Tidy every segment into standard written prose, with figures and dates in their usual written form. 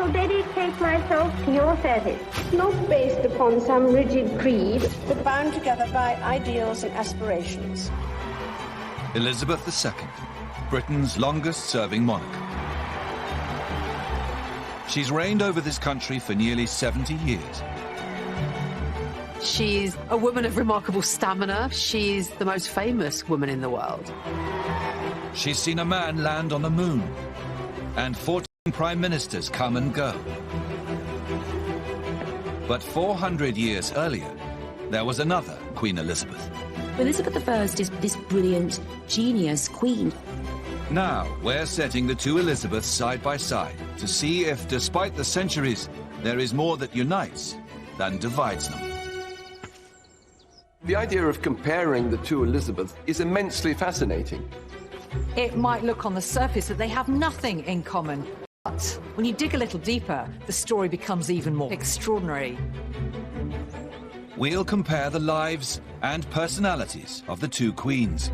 to dedicate myself to your service. Not based upon some rigid creed, but bound together by ideals and aspirations. Elizabeth II, Britain's longest-serving monarch. She's reigned over this country for nearly 70 years. She's a woman of remarkable stamina. She's the most famous woman in the world. She's seen a man land on the moon, and 14 prime ministers come and go. But 400 years earlier, there was another Queen Elizabeth. Elizabeth I is this brilliant, genius queen. Now, we're setting the two Elizabeths side by side to see if, despite the centuries, there is more that unites than divides them. The idea of comparing the two Elizabeths is immensely fascinating. It might look on the surface that they have nothing in common, but when you dig a little deeper, the story becomes even more extraordinary. We'll compare the lives and personalities of the two queens.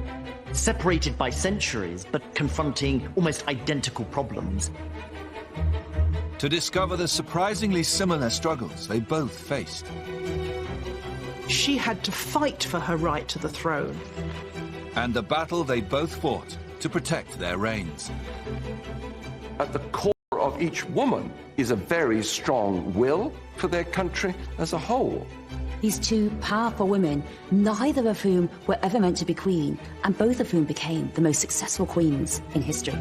Separated by centuries, but confronting almost identical problems. To discover the surprisingly similar struggles they both faced. She had to fight for her right to the throne. And the battle they both fought to protect their reigns. At the core of each woman is a very strong will for their country as a whole. These two powerful women, neither of whom were ever meant to be queen, and both of whom became the most successful queens in history.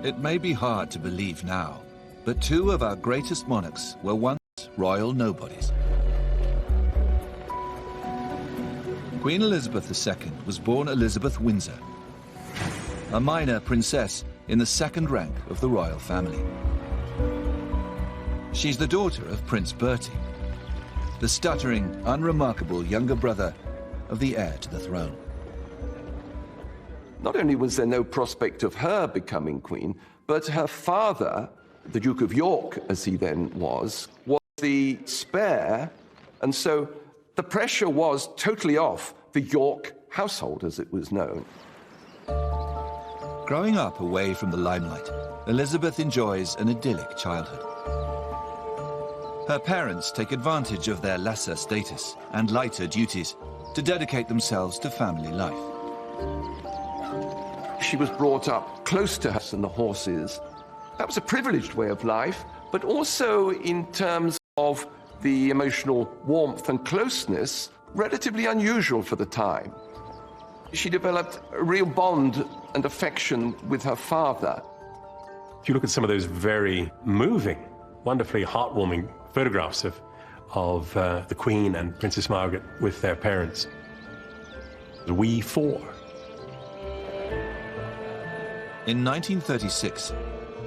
It may be hard to believe now, but two of our greatest monarchs were once royal nobodies. Queen Elizabeth II was born Elizabeth Windsor, a minor princess in the second rank of the royal family. She's the daughter of Prince Bertie, the stuttering, unremarkable younger brother of the heir to the throne. Not only was there no prospect of her becoming queen, but her father, the Duke of York, as he then was the spare, and so the pressure was totally off the York household, as it was known. Growing up away from the limelight, Elizabeth enjoys an idyllic childhood. Her parents take advantage of their lesser status and lighter duties to dedicate themselves to family life. She was brought up close to us and the horses. That was a privileged way of life, but also in terms of the emotional warmth and closeness, relatively unusual for the time. She developed a real bond and affection with her father. If you look at some of those very moving, wonderfully heartwarming photographs of the Queen and Princess Margaret with their parents, we four. In 1936,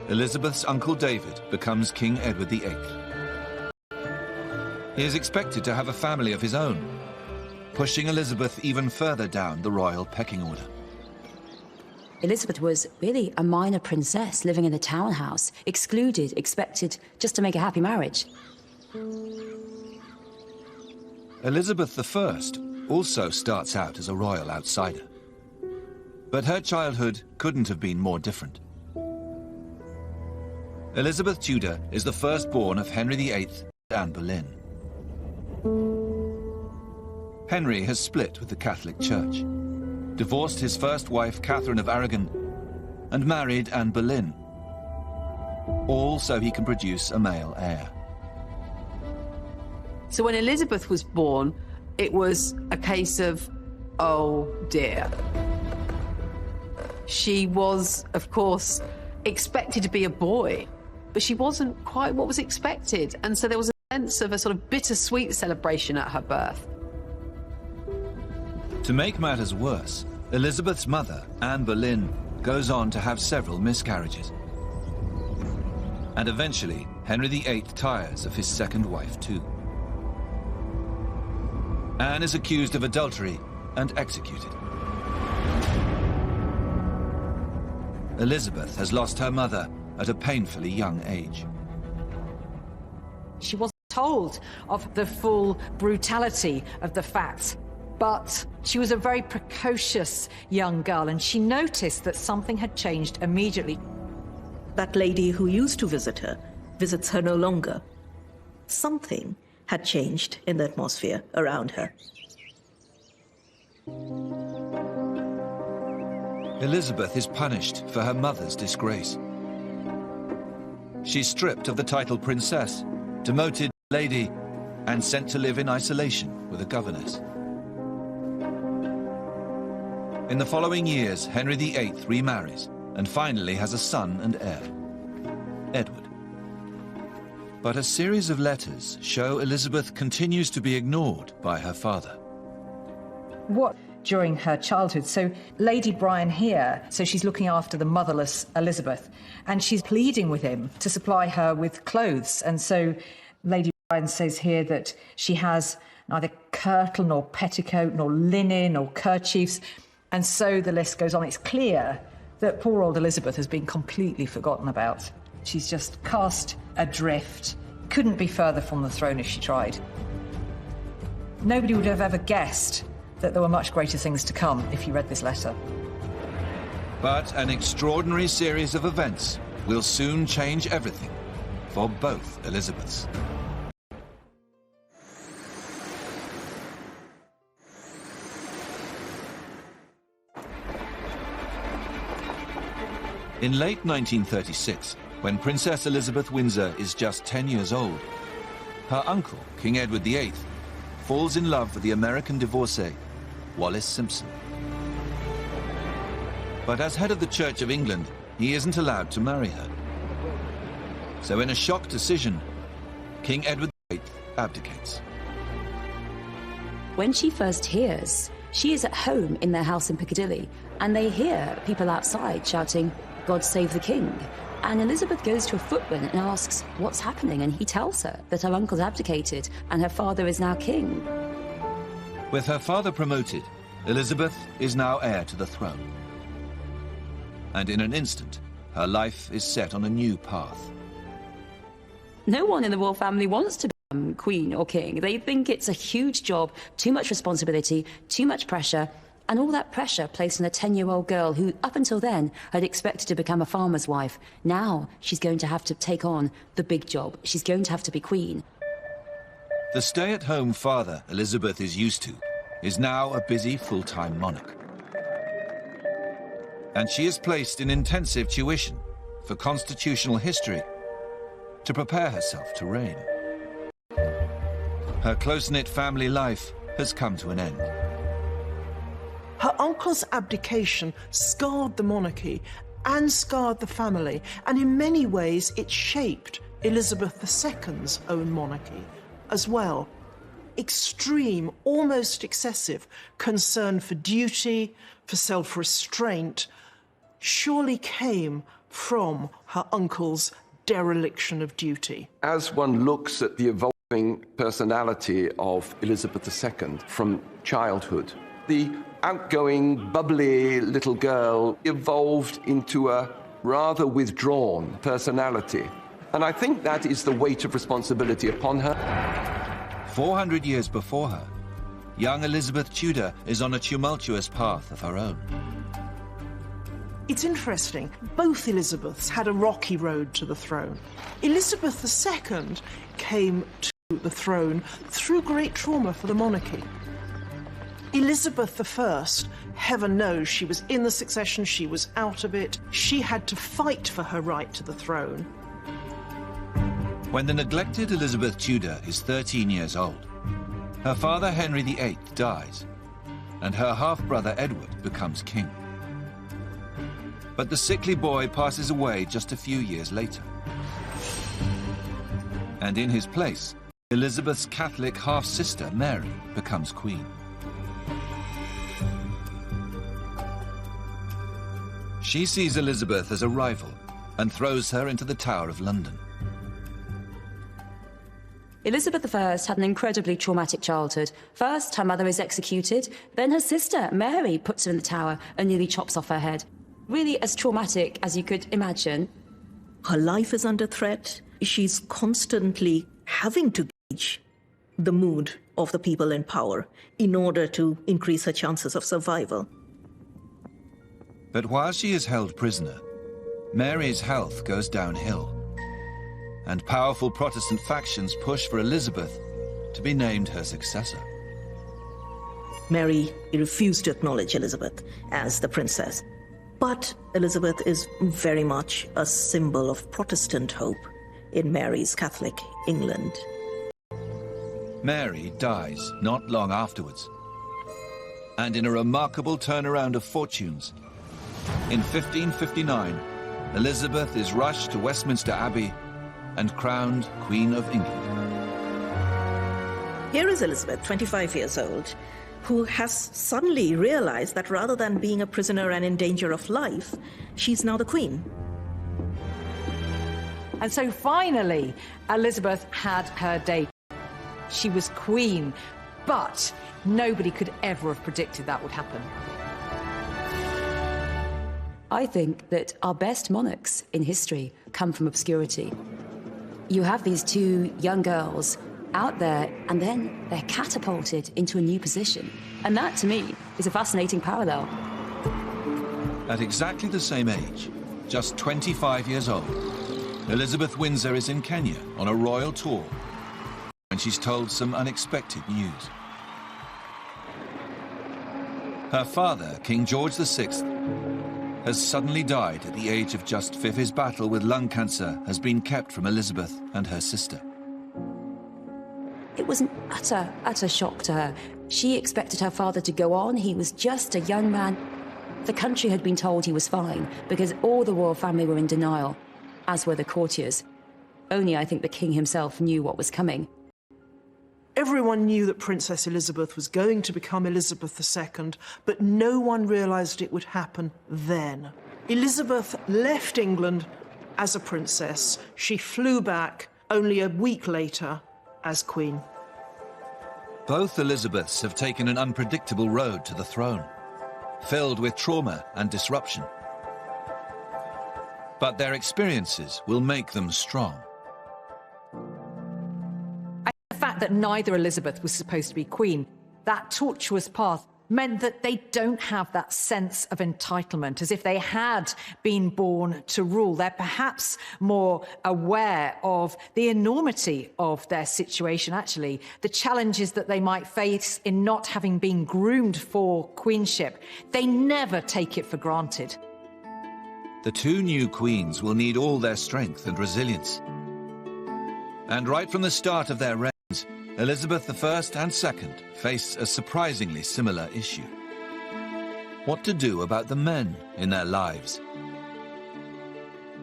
Elizabeth's uncle David becomes King Edward VIII. He is expected to have a family of his own, pushing Elizabeth even further down the royal pecking order. Elizabeth was really a minor princess living in a townhouse, excluded, expected just to make a happy marriage. Elizabeth I also starts out as a royal outsider. But her childhood couldn't have been more different. Elizabeth Tudor is the firstborn of Henry VIII and Anne Boleyn. Henry has split with the Catholic Church, divorced his first wife, Catherine of Aragon, and married Anne Boleyn, all so he can produce a male heir. So when Elizabeth was born, it was a case of, oh dear. She was, of course, expected to be a boy, but she wasn't quite what was expected. And so there was a sense of a sort of bittersweet celebration at her birth. To make matters worse, Elizabeth's mother, Anne Boleyn, goes on to have several miscarriages. And eventually, Henry VIII tires of his second wife too. Anne is accused of adultery and executed. Elizabeth has lost her mother at a painfully young age. She wasn't told of the full brutality of the facts. But she was a very precocious young girl, and she noticed that something had changed immediately. That lady who used to visit her visits her no longer. Something had changed in the atmosphere around her. Elizabeth is punished for her mother's disgrace. She's stripped of the title princess, demoted lady, and sent to live in isolation with a governess. In the following years, Henry VIII remarries and finally has a son and heir, Edward. But a series of letters show Elizabeth continues to be ignored by her father. What during her childhood? So Lady Bryan here, so she's looking after the motherless Elizabeth, and she's pleading with him to supply her with clothes. And so Lady Bryan says here that she has neither kirtle nor petticoat nor linen or kerchiefs. And so the list goes on. It's clear that poor old Elizabeth has been completely forgotten about. She's just cast adrift, couldn't be further from the throne if she tried. Nobody would have ever guessed that there were much greater things to come if you read this letter. But an extraordinary series of events will soon change everything for both Elizabeths. In late 1936, when Princess Elizabeth Windsor is just 10 years old, her uncle, King Edward VIII, falls in love with the American divorcee, Wallis Simpson. But as head of the Church of England, he isn't allowed to marry her. So in a shock decision, King Edward VIII abdicates. When she first hears, she is at home in their house in Piccadilly, and they hear people outside shouting, "God save the king." And Elizabeth goes to a footman and asks what's happening, and he tells her that her uncle's abdicated and her father is now king. With her father promoted, Elizabeth is now heir to the throne. And in an instant, her life is set on a new path. No one in the royal family wants to become queen or king. They think it's a huge job, too much responsibility, too much pressure, and all that pressure placed on a 10-year-old girl who, up until then, had expected to become a farmer's wife. Now she's going to have to take on the big job. She's going to have to be queen. The stay-at-home father Elizabeth is used to is now a busy full-time monarch. And she is placed in intensive tuition for constitutional history to prepare herself to reign. Her close-knit family life has come to an end. Her uncle's abdication scarred the monarchy and scarred the family, and in many ways it shaped Elizabeth II's own monarchy as well. Extreme, almost excessive concern for duty, for self-restraint, surely came from her uncle's dereliction of duty. As one looks at the evolving personality of Elizabeth II from childhood, the outgoing, bubbly little girl evolved into a rather withdrawn personality. And I think that is the weight of responsibility upon her. 400 years before her, young Elizabeth Tudor is on a tumultuous path of her own. It's interesting, both Elizabeths had a rocky road to the throne. Elizabeth II came to the throne through great trauma for the monarchy. Elizabeth I, heaven knows, she was in the succession, she was out of it. She had to fight for her right to the throne. When the neglected Elizabeth Tudor is 13 years old, her father Henry VIII dies, and her half-brother Edward becomes king. But the sickly boy passes away just a few years later. And in his place, Elizabeth's Catholic half-sister Mary becomes queen. She sees Elizabeth as a rival and throws her into the Tower of London. Elizabeth I had an incredibly traumatic childhood. First, her mother is executed, then her sister, Mary, puts her in the tower and nearly chops off her head. Really as traumatic as you could imagine. Her life is under threat. She's constantly having to gauge the mood of the people in power in order to increase her chances of survival. But while she is held prisoner, Mary's health goes downhill, and powerful Protestant factions push for Elizabeth to be named her successor. Mary refused to acknowledge Elizabeth as the princess. But Elizabeth is very much a symbol of Protestant hope in Mary's Catholic England. Mary dies not long afterwards, and in a remarkable turnaround of fortunes, in 1559, Elizabeth is rushed to Westminster Abbey and crowned Queen of England. Here is Elizabeth, 25 years old, who has suddenly realized that rather than being a prisoner and in danger of life, she's now the Queen. And so finally, Elizabeth had her day. She was Queen, but nobody could ever have predicted that would happen. I think that our best monarchs in history come from obscurity. You have these two young girls out there, and then they're catapulted into a new position. And that, to me, is a fascinating parallel. At exactly the same age, just 25 years old, Elizabeth Windsor is in Kenya on a royal tour when she's told some unexpected news. Her father, King George VI, has suddenly died at the age of just 5. His battle with lung cancer has been kept from Elizabeth and her sister. It was an utter shock to her. She expected her father to go on. He was just a young man. The country had been told he was fine because all the royal family were in denial, as were the courtiers. Only I think the king himself knew what was coming. Everyone knew that Princess Elizabeth was going to become Elizabeth II, but no one realised it would happen then. Elizabeth left England as a princess. She flew back only a week later as Queen. Both Elizabeths have taken an unpredictable road to the throne, filled with trauma and disruption. But their experiences will make them strong. The fact that neither Elizabeth was supposed to be Queen, that tortuous path, meant that they don't have that sense of entitlement, as if they had been born to rule. They're perhaps more aware of the enormity of their situation, actually, the challenges that they might face in not having been groomed for queenship. They never take it for granted. The two new queens will need all their strength and resilience. And right from the start of their reigns, Elizabeth I and II face a surprisingly similar issue. What to do about the men in their lives?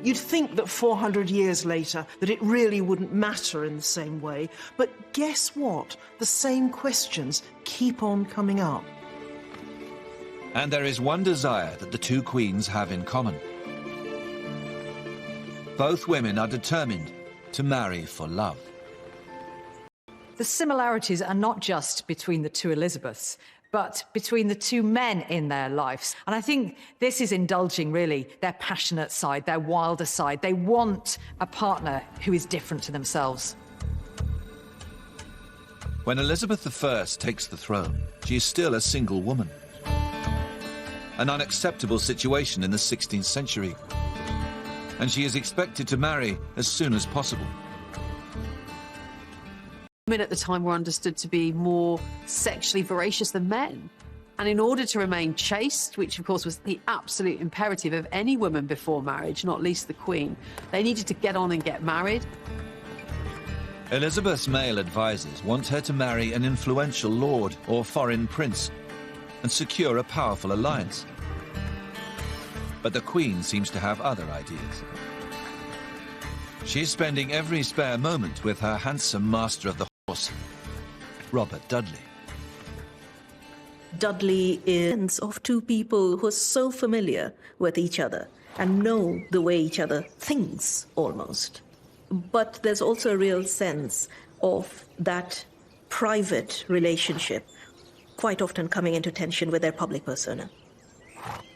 You'd think that 400 years later that it really wouldn't matter in the same way, but guess what? The same questions keep on coming up. And there is one desire that the two queens have in common. Both women are determined to marry for love. The similarities are not just between the two Elizabeths, but between the two men in their lives. And I think this is indulging, really, their passionate side, their wilder side. They want a partner who is different to themselves. When Elizabeth I takes the throne, she is still a single woman. An unacceptable situation in the 16th century. And she is expected to marry as soon as possible. Women at the time were understood to be more sexually voracious than men. And in order to remain chaste, which of course was the absolute imperative of any woman before marriage, not least the Queen, they needed to get on and get married. Elizabeth's male advisors want her to marry an influential lord or foreign prince and secure a powerful alliance. But the Queen seems to have other ideas. She's spending every spare moment with her handsome master of the horse, Robert Dudley. Dudley is of two people who are so familiar with each other and know the way each other thinks, almost. But there's also a real sense of that private relationship quite often coming into tension with their public persona.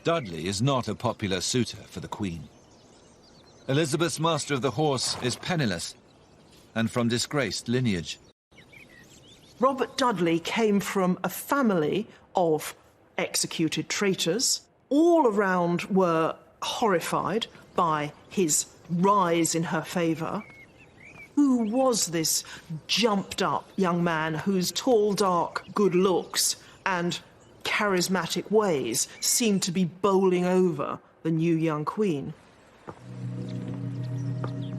Dudley is not a popular suitor for the Queen. Elizabeth's master of the horse is penniless and from disgraced lineage. Robert Dudley came from a family of executed traitors. All around were horrified by his rise in her favour. Who was this jumped-up young man whose tall, dark good looks and charismatic ways seemed to be bowling over the new young queen?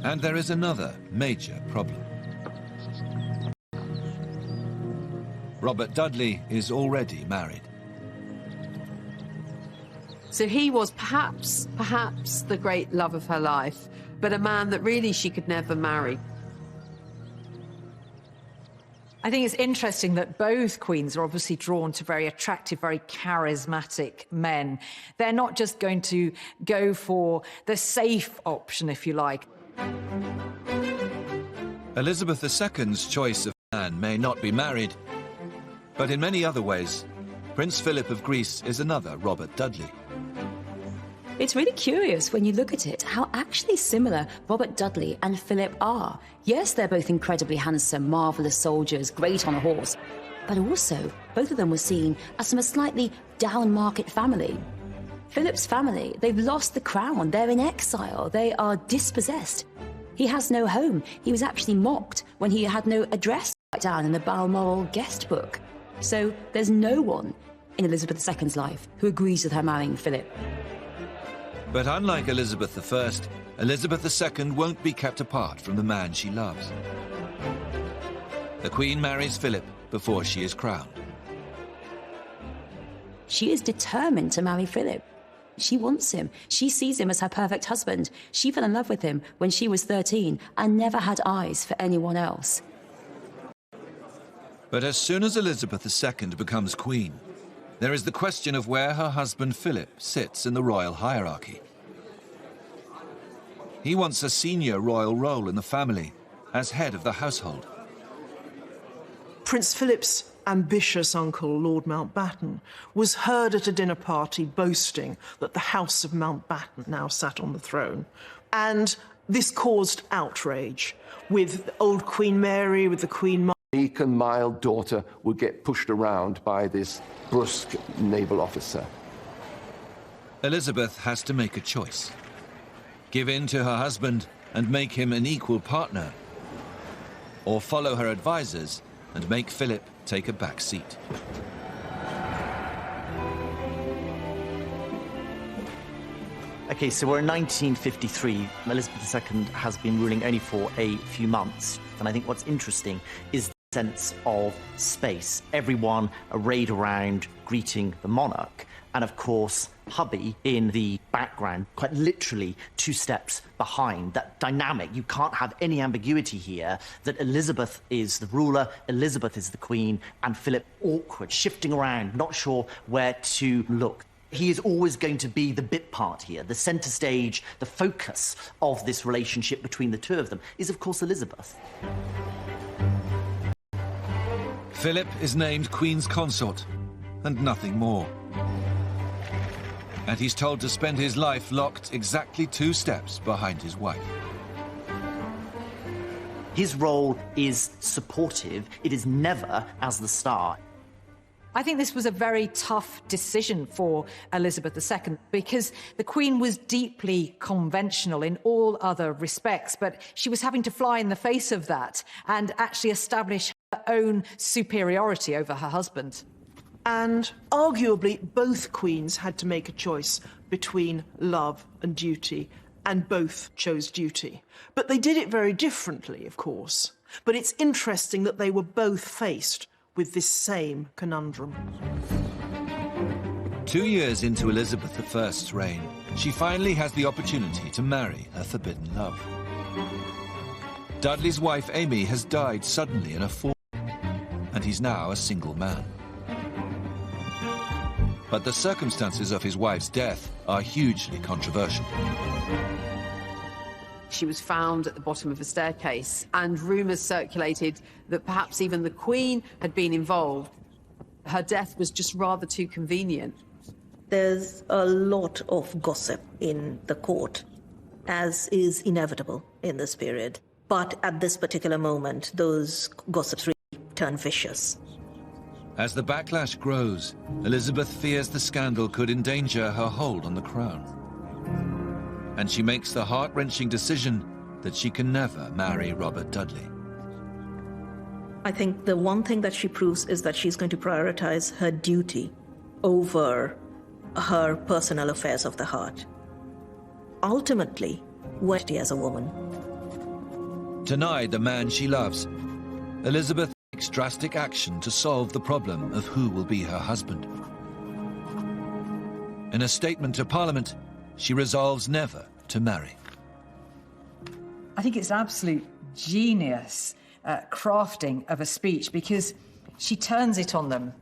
And there is another major problem. Robert Dudley is already married. So he was perhaps the great love of her life, but a man that really she could never marry. I think it's interesting that both queens are obviously drawn to very attractive, very charismatic men. They're not just going to go for the safe option, if you like. Elizabeth II's choice of man may not be married, but in many other ways, Prince Philip of Greece is another Robert Dudley. It's really curious when you look at it how actually similar Robert Dudley and Philip are. Yes, they're both incredibly handsome, marvellous soldiers, great on a horse, but also both of them were seen as from a slightly down-market family. Philip's family, they've lost the crown, they're in exile, they are dispossessed. He has no home. He was actually mocked when he had no address down in the Balmoral guest book. So there's no one in Elizabeth II's life who agrees with her marrying Philip. But unlike Elizabeth I, Elizabeth II won't be kept apart from the man she loves. The Queen marries Philip before she is crowned. She is determined to marry Philip. She wants him. She sees him as her perfect husband. She fell in love with him when she was 13 and never had eyes for anyone else. But as soon as Elizabeth II becomes queen, there is the question of where her husband Philip sits in the royal hierarchy. He wants a senior royal role in the family, as head of the household. Prince Philip's ambitious uncle, Lord Mountbatten, was heard at a dinner party boasting that the House of Mountbatten now sat on the throne. And this caused outrage, with old Queen Mary, with the Queen meek and mild daughter would get pushed around by this brusque naval officer. Elizabeth has to make a choice. Give in to her husband and make him an equal partner, or follow her advisors and make Philip take a back seat. Okay, so we're in 1953. Elizabeth II has been ruling only for a few months. And I think what's interesting is the sense of space. Everyone arrayed around greeting the monarch. And of course, hubby in the background, quite literally 2 steps behind. That dynamic, you can't have any ambiguity here that Elizabeth is the ruler, Elizabeth is the queen, and Philip awkward, shifting around, not sure where to look. He is always going to be the bit part here. The centre stage, the focus of this relationship between the two of them is, of course, Elizabeth. Philip is named Queen's consort, and nothing more. And he's told to spend his life locked exactly 2 steps behind his wife. His role is supportive. It is never as the star. I think this was a very tough decision for Elizabeth II because the Queen was deeply conventional in all other respects, but she was having to fly in the face of that and actually establish her own superiority over her husband. And arguably, both queens had to make a choice between love and duty, and both chose duty. But they did it very differently, of course. But it's interesting that they were both faced with this same conundrum. 2 years into Elizabeth I's reign, she finally has the opportunity to marry her forbidden love. Dudley's wife Amy has died suddenly in a fall, and he's now a single man. But the circumstances of his wife's death are hugely controversial. She was found at the bottom of a staircase, and rumours circulated that perhaps even the Queen had been involved. Her death was just rather too convenient. There's a lot of gossip in the court, as is inevitable in this period. But at this particular moment, those gossips really turn vicious. As the backlash grows, Elizabeth fears the scandal could endanger her hold on the crown. And she makes the heart-wrenching decision that she can never marry Robert Dudley. I think the one thing that she proves is that she's going to prioritize her duty over her personal affairs of the heart. Ultimately, what she as a woman. Denied the man she loves, Elizabeth takes drastic action to solve the problem of who will be her husband. In a statement to Parliament, she resolves never to marry. I think it's an absolute genius crafting of a speech, because she turns it on them.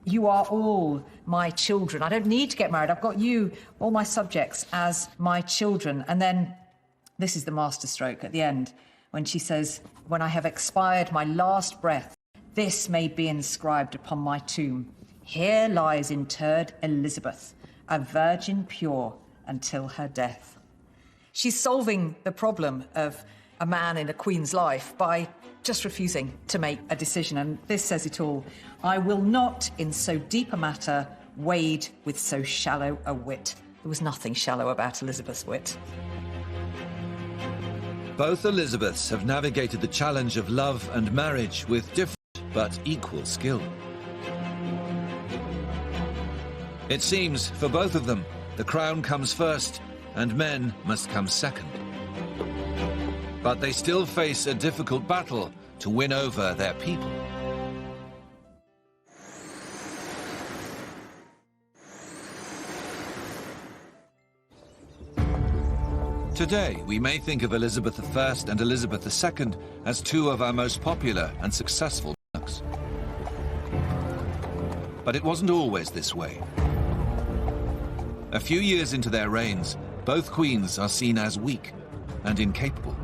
You are all my children. I don't need to get married. I've got you, all my subjects, as my children. And then this is the masterstroke at the end, when she says, "When I have expired my last breath, this may be inscribed upon my tomb. Here lies interred Elizabeth, a virgin pure until her death." She's solving the problem of a man in a queen's life by just refusing to make a decision. And this says it all. "I will not, in so deep a matter, wade with so shallow a wit." There was nothing shallow about Elizabeth's wit. Both Elizabeths have navigated the challenge of love and marriage with different but equal skill. It seems, for both of them, the crown comes first and men must come second. But they still face a difficult battle to win over their people. Today, we may think of Elizabeth I and Elizabeth II as two of our most popular and successful monarchs. But it wasn't always this way. A few years into their reigns, both queens are seen as weak and incapable.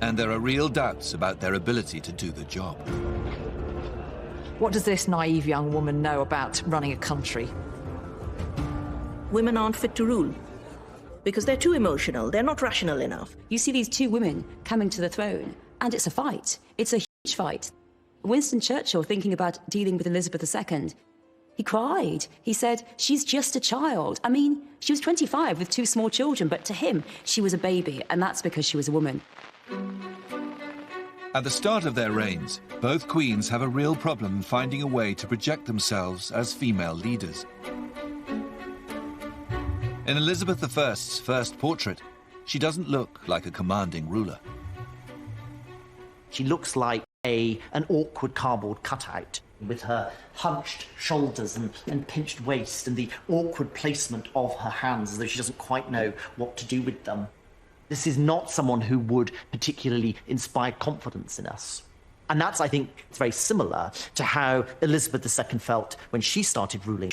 And there are real doubts about their ability to do the job. What does this naive young woman know about running a country? Women aren't fit to rule because they're too emotional. They're not rational enough. You see these two women coming to the throne, and it's a fight. It's a huge fight. Winston Churchill, thinking about dealing with Elizabeth II, he cried. He said, "She's just a child." I mean, she was 25 with two small children, but to him, she was a baby, and that's because she was a woman. At the start of their reigns, both queens have a real problem finding a way to project themselves as female leaders. In Elizabeth I's first portrait, she doesn't look like a commanding ruler. She looks like an awkward cardboard cutout, with her hunched shoulders and pinched waist and the awkward placement of her hands, as though she doesn't quite know what to do with them. This is not someone who would particularly inspire confidence in us. And that's, I think, it's very similar to how Elizabeth II felt when she started ruling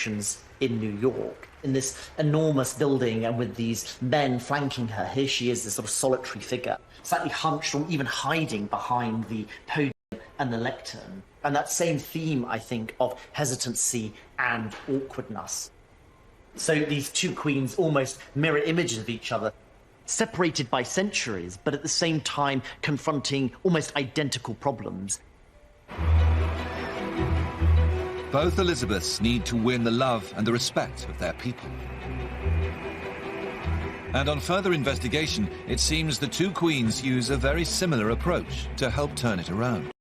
in New York, in this enormous building and with these men flanking her. Here she is, this sort of solitary figure, slightly hunched or even hiding behind the podium and the lectern. And that same theme, I think, of hesitancy and awkwardness. So these two queens almost mirror images of each other, separated by centuries, but at the same time confronting almost identical problems. Both Elizabeths need to win the love and the respect of their people. And on further investigation, it seems the two queens use a very similar approach to help turn it around.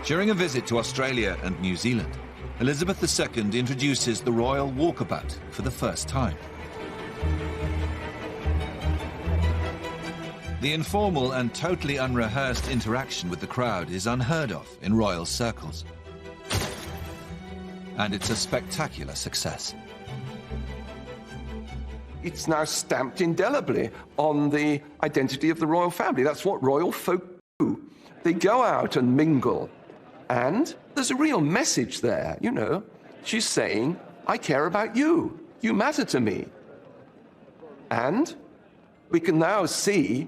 During a visit to Australia and New Zealand, Elizabeth II introduces the royal walkabout for the first time. The informal and totally unrehearsed interaction with the crowd is unheard of in royal circles. And it's a spectacular success. It's now stamped indelibly on the identity of the royal family. That's what royal folk do. They go out and mingle. And there's a real message there, you know. She's saying, I care about you. You matter to me. And we can now see,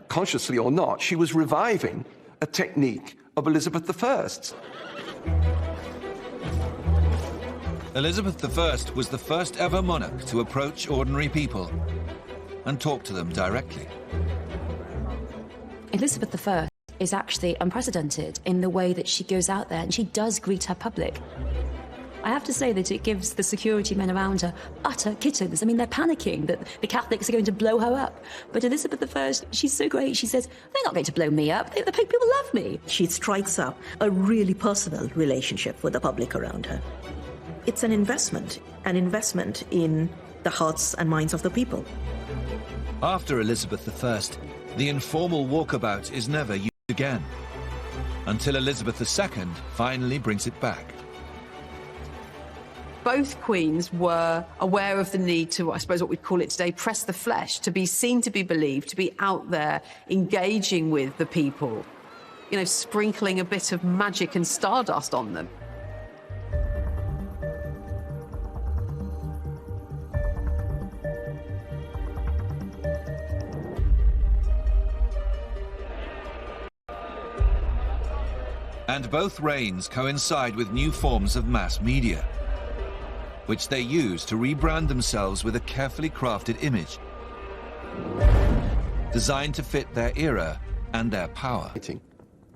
consciously or not, she was reviving a technique of Elizabeth I. Elizabeth I was the first ever monarch to approach ordinary people and talk to them directly. Elizabeth I is actually unprecedented in the way that she goes out there and she does greet her public. I have to say that it gives the security men around her utter kittens. I mean, they're panicking that the Catholics are going to blow her up. But Elizabeth I, she's so great. She says, they're not going to blow me up. The people love me. She strikes up a really personal relationship with the public around her. It's an investment in the hearts and minds of the people. After Elizabeth I, the informal walkabout is never used again, until Elizabeth II finally brings it back. Both queens were aware of the need to, I suppose what we'd call it today, press the flesh, to be seen, to be believed, to be out there engaging with the people, you know, sprinkling a bit of magic and stardust on them. And both reigns coincide with new forms of mass media, which they use to rebrand themselves with a carefully crafted image, designed to fit their era and their power.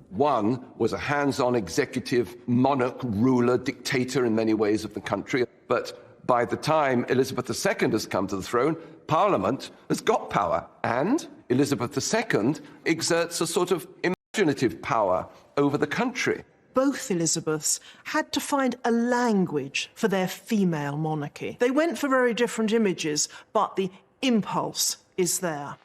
One was a hands-on executive, monarch, ruler, dictator in many ways of the country. But by the time Elizabeth II has come to the throne, Parliament has got power. And Elizabeth II exerts a sort of imaginative power over the country. Both Elizabeths had to find a language for their female monarchy. They went for very different images, but the impulse is there.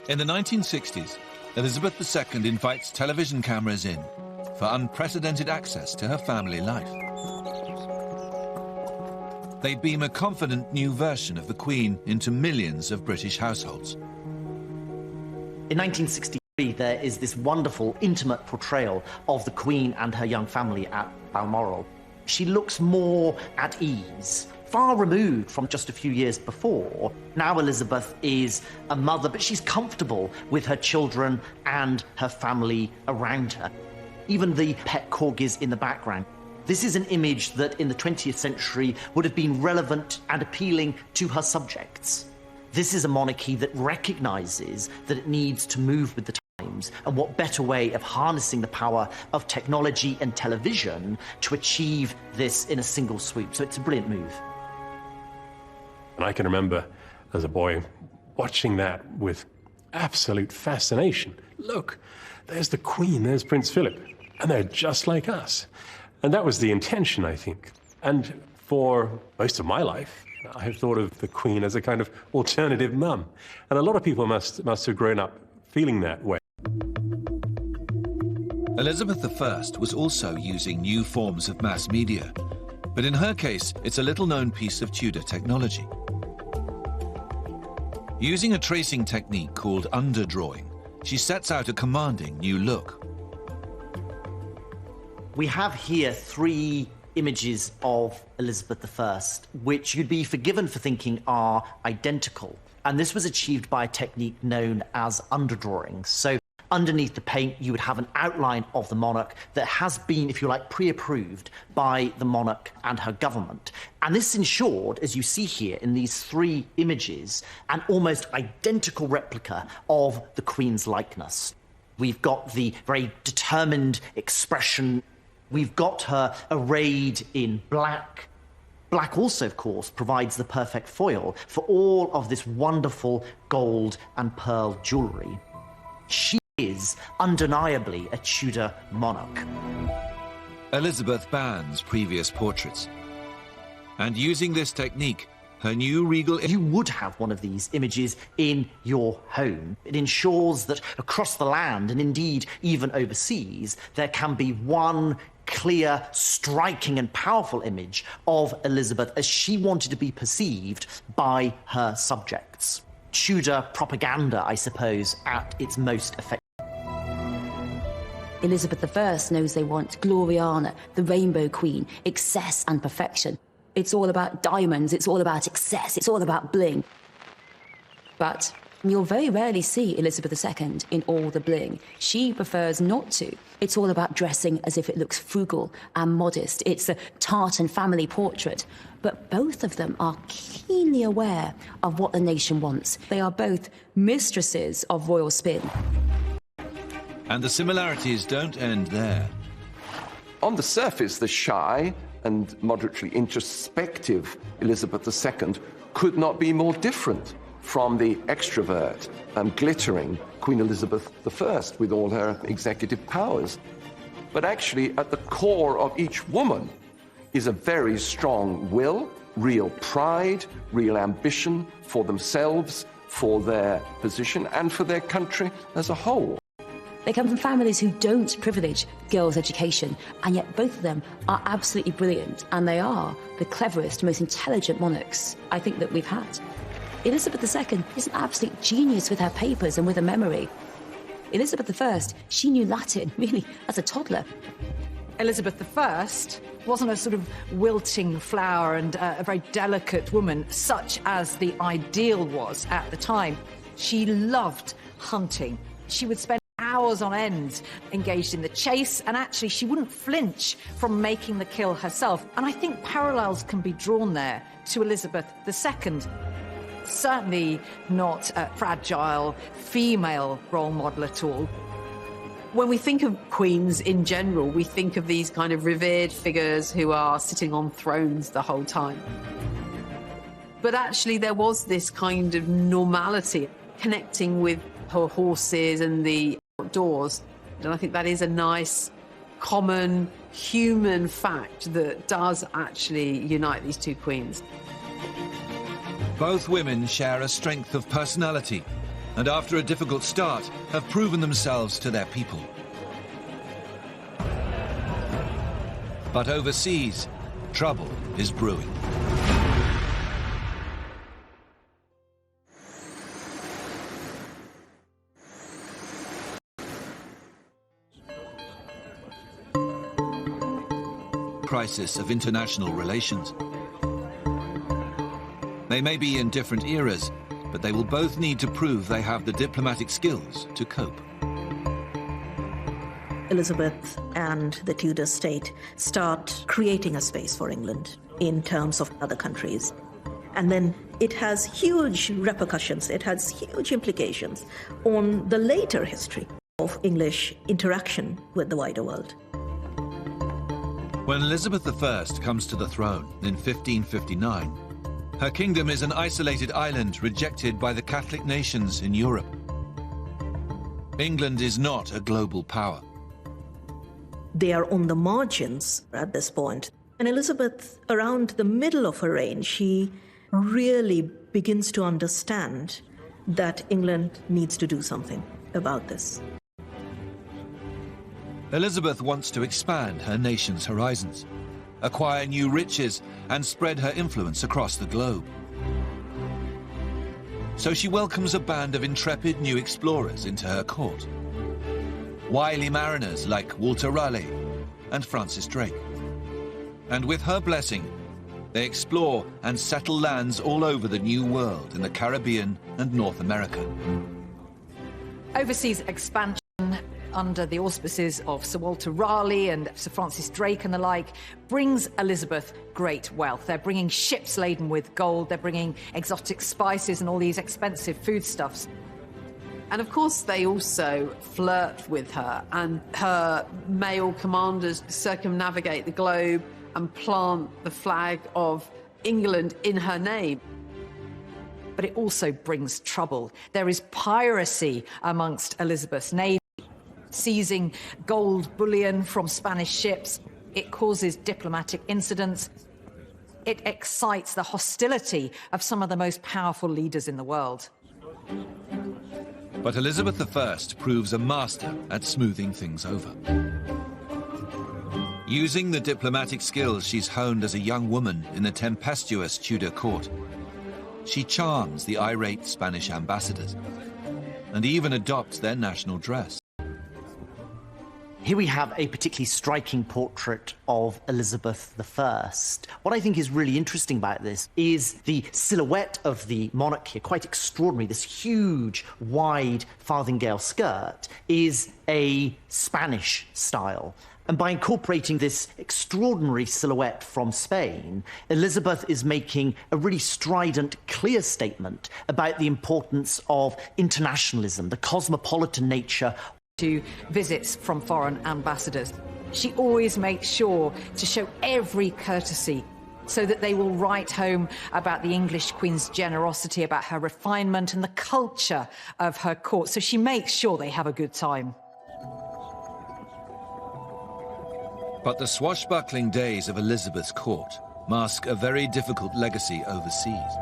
In the 1960s, Elizabeth II invites television cameras in for unprecedented access to her family life. They beam a confident new version of the Queen into millions of British households. In 1963, there is this wonderful, intimate portrayal of the Queen and her young family at Balmoral. She looks more at ease, far removed from just a few years before. Now Elizabeth is a mother, but she's comfortable with her children and her family around her. Even the pet corgis in the background. This is an image that in the 20th century would have been relevant and appealing to her subjects. This is a monarchy that recognises that it needs to move with the times, and what better way of harnessing the power of technology and television to achieve this in a single swoop. So it's a brilliant move. And I can remember as a boy watching that with absolute fascination. Look, there's the Queen, there's Prince Philip, and they're just like us. And that was the intention, I think. And for most of my life, I have thought of the Queen as a kind of alternative mum. And a lot of people must have grown up feeling that way. Elizabeth I was also using new forms of mass media, but in her case, it's a little-known piece of Tudor technology. Using a tracing technique called underdrawing, she sets out a commanding new look. We have here three images of Elizabeth I, which you'd be forgiven for thinking are identical. And this was achieved by a technique known as underdrawing. So underneath the paint, you would have an outline of the monarch that has been, if you like, pre-approved by the monarch and her government. And this ensured, as you see here in these three images, an almost identical replica of the Queen's likeness. We've got the very determined expression. We've got her arrayed in black. Black also, of course, provides the perfect foil for all of this wonderful gold and pearl jewellery. She is undeniably a Tudor monarch. Elizabeth bans previous portraits. And using this technique, her new regal... You would have one of these images in your home. It ensures that across the land, and indeed even overseas, there can be one clear, striking and powerful image of Elizabeth as she wanted to be perceived by her subjects. Tudor propaganda, I suppose, at its most effective. Elizabeth I knows they want Gloriana, the Rainbow Queen, excess and perfection. It's all about diamonds, it's all about excess, it's all about bling. But you'll very rarely see Elizabeth II in all the bling. She prefers not to. It's all about dressing as if it looks frugal and modest. It's a tartan family portrait. But both of them are keenly aware of what the nation wants. They are both mistresses of royal spin. And the similarities don't end there. On the surface, the shy and moderately introspective Elizabeth II could not be more different from the extrovert and glittering Queen Elizabeth I with all her executive powers. But actually, at the core of each woman is a very strong will, real pride, real ambition for themselves, for their position, and for their country as a whole. They come from families who don't privilege girls' education, and yet both of them are absolutely brilliant, and they are the cleverest, most intelligent monarchs I think that we've had. Elizabeth II is an absolute genius with her papers and with her memory. Elizabeth I, she knew Latin, really, as a toddler. Elizabeth I wasn't a sort of wilting flower and a very delicate woman, such as the ideal was at the time. She loved hunting. She would spend hours on end engaged in the chase, and actually she wouldn't flinch from making the kill herself. And I think parallels can be drawn there to Elizabeth II. Certainly not a fragile female role model at all. When we think of queens in general, we think of these kind of revered figures who are sitting on thrones the whole time. But actually there was this kind of normality, connecting with her horses and the outdoors. And I think that is a nice, common, human fact that does actually unite these two queens. Both women share a strength of personality, and after a difficult start, have proven themselves to their people. But overseas, trouble is brewing. Crisis of international relations. They may be in different eras, but they will both need to prove they have the diplomatic skills to cope. Elizabeth and the Tudor state start creating a space for England in terms of other countries. And then it has huge repercussions, it has huge implications on the later history of English interaction with the wider world. When Elizabeth I comes to the throne in 1559, her kingdom is an isolated island rejected by the Catholic nations in Europe. England is not a global power. They are on the margins at this point. And Elizabeth, around the middle of her reign, she really begins to understand that England needs to do something about this. Elizabeth wants to expand her nation's horizons, acquire new riches, and spread her influence across the globe. So she welcomes a band of intrepid new explorers into her court. Wily mariners like Walter Raleigh and Francis Drake. And with her blessing, they explore and settle lands all over the New World in the Caribbean and North America. Overseas expansion under the auspices of Sir Walter Raleigh and Sir Francis Drake and the like brings Elizabeth great wealth. They're bringing ships laden with gold, they're bringing exotic spices and all these expensive foodstuffs. And of course they also flirt with her, and her male commanders circumnavigate the globe and plant the flag of England in her name. But it also brings trouble. There is piracy amongst Elizabeth's navy, seizing gold bullion from Spanish ships. It causes diplomatic incidents. It excites the hostility of some of the most powerful leaders in the world. But Elizabeth I proves a master at smoothing things over. Using the diplomatic skills she's honed as a young woman in the tempestuous Tudor court, she charms the irate Spanish ambassadors and even adopts their national dress. Here we have a particularly striking portrait of Elizabeth I. What I think is really interesting about this is the silhouette of the monarch here, quite extraordinary. This huge, wide farthingale skirt is a Spanish style. And by incorporating this extraordinary silhouette from Spain, Elizabeth is making a really strident, clear statement about the importance of internationalism, the cosmopolitan nature to visits from foreign ambassadors. She always makes sure to show every courtesy so that they will write home about the English Queen's generosity, about her refinement and the culture of her court. So she makes sure they have a good time. But the swashbuckling days of Elizabeth's court mask a very difficult legacy overseas.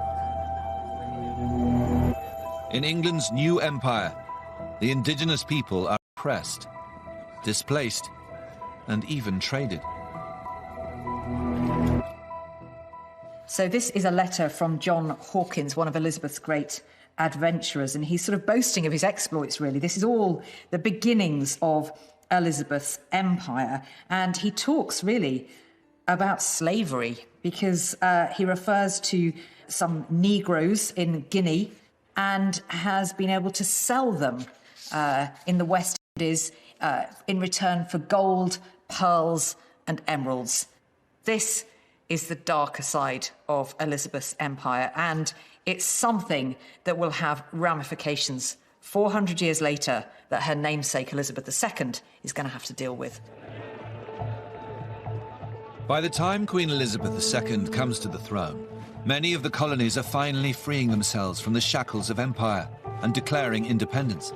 In England's new empire, the indigenous people are oppressed, displaced, and even traded. So this is a letter from John Hawkins, one of Elizabeth's great adventurers, and he's sort of boasting of his exploits, really. This is all the beginnings of Elizabeth's empire, and he talks really about slavery, because he refers to some Negroes in Guinea and has been able to sell them in the West Indies in return for gold, pearls and emeralds. This is the darker side of Elizabeth's empire, and it's something that will have ramifications 400 years later that her namesake Elizabeth II is going to have to deal with. By the time Queen Elizabeth II comes to the throne, many of the colonies are finally freeing themselves from the shackles of empire and declaring independence.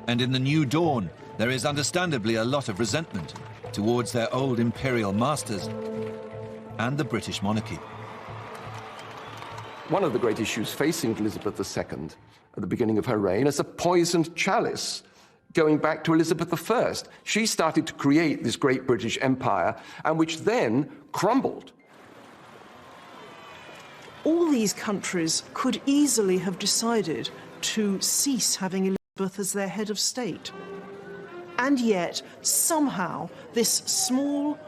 And in the new dawn, there is understandably a lot of resentment towards their old imperial masters and the British monarchy. One of the great issues facing Elizabeth II at the beginning of her reign is a poisoned chalice going back to Elizabeth I. She started to create this great British Empire, and which then crumbled. All these countries could easily have decided to cease having Elizabeth as their head of state. And yet, somehow, this small,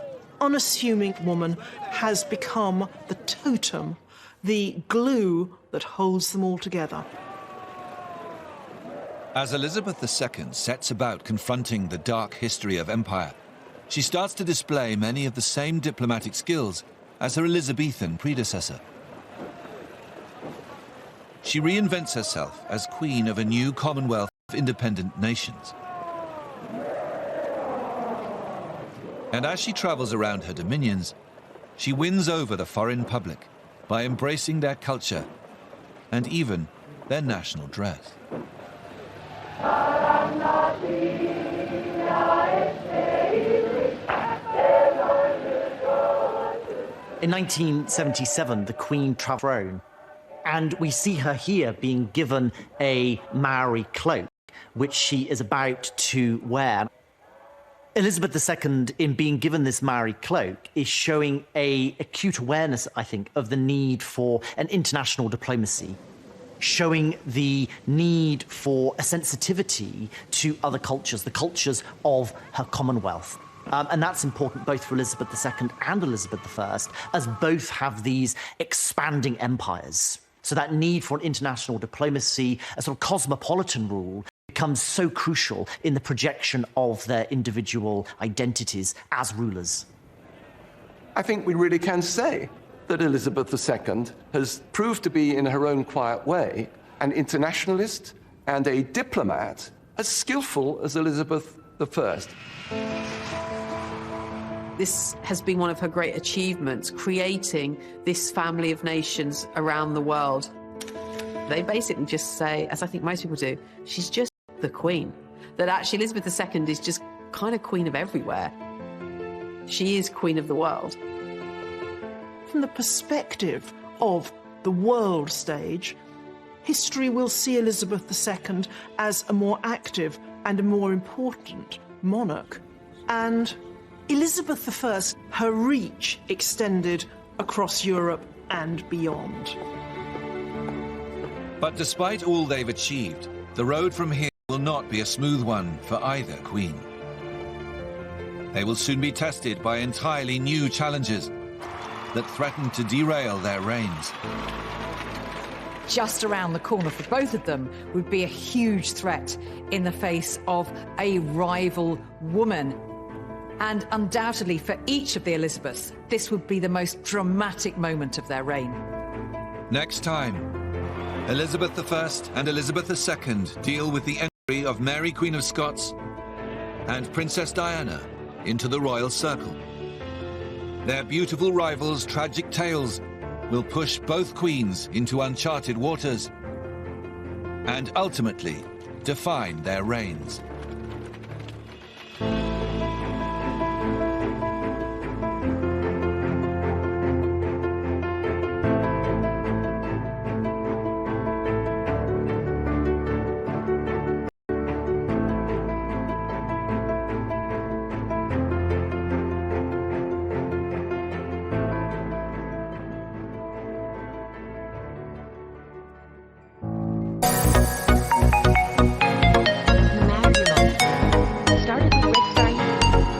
unassuming woman has become the totem, the glue that holds them all together. As Elizabeth II sets about confronting the dark history of empire, she starts to display many of the same diplomatic skills as her Elizabethan predecessor. She reinvents herself as queen of a new commonwealth of independent nations. And as she travels around her dominions, she wins over the foreign public by embracing their culture and even their national dress. In 1977, the Queen travelled Rome, and we see her here being given a Maori cloak, which she is about to wear. Elizabeth II, in being given this Maori cloak, is showing an acute awareness, I think, of the need for an international diplomacy, showing the need for a sensitivity to other cultures, the cultures of her Commonwealth. And that's important both for Elizabeth II and Elizabeth I, as both have these expanding empires. So that need for an international diplomacy, a sort of cosmopolitan rule, becomes so crucial in the projection of their individual identities as rulers. I think we really can say that Elizabeth II has proved to be, in her own quiet way, an internationalist and a diplomat as skillful as Elizabeth I. This has been one of her great achievements, creating this family of nations around the world. They basically just say, as I think most people do, she's just the queen. That actually Elizabeth II is just kind of queen of everywhere. She is queen of the world. From the perspective of the world stage, history will see Elizabeth II as a more active and a more important monarch. And Elizabeth I, her reach extended across Europe and beyond. But despite all they've achieved, the road from here will not be a smooth one for either queen. They will soon be tested by entirely new challenges that threaten to derail their reigns. Just around the corner for both of them would be a huge threat in the face of a rival woman. And undoubtedly for each of the Elizabeths, this would be the most dramatic moment of their reign. Next time, Elizabeth I and Elizabeth II deal with the of Mary, Queen of Scots, and Princess Diana into the royal circle. Their beautiful rivals' tragic tales will push both queens into uncharted waters and ultimately define their reigns.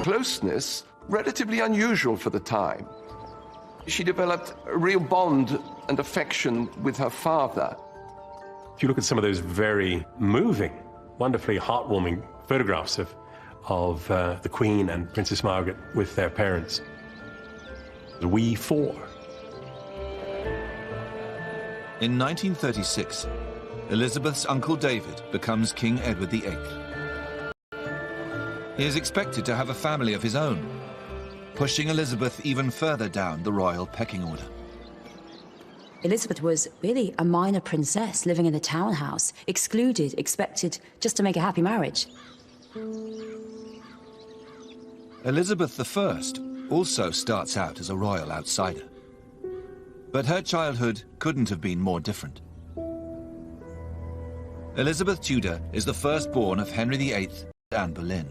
Closeness, relatively unusual for the time. She developed a real bond and affection with her father. If you look at some of those very moving, wonderfully heartwarming photographs of the Queen and Princess Margaret with their parents, we four. In 1936, Elizabeth's uncle David becomes King Edward VIII. He is expected to have a family of his own, pushing Elizabeth even further down the royal pecking order. Elizabeth was really a minor princess living in a townhouse, excluded, expected just to make a happy marriage. Elizabeth I also starts out as a royal outsider. But her childhood couldn't have been more different. Elizabeth Tudor is the firstborn of Henry VIII and Boleyn.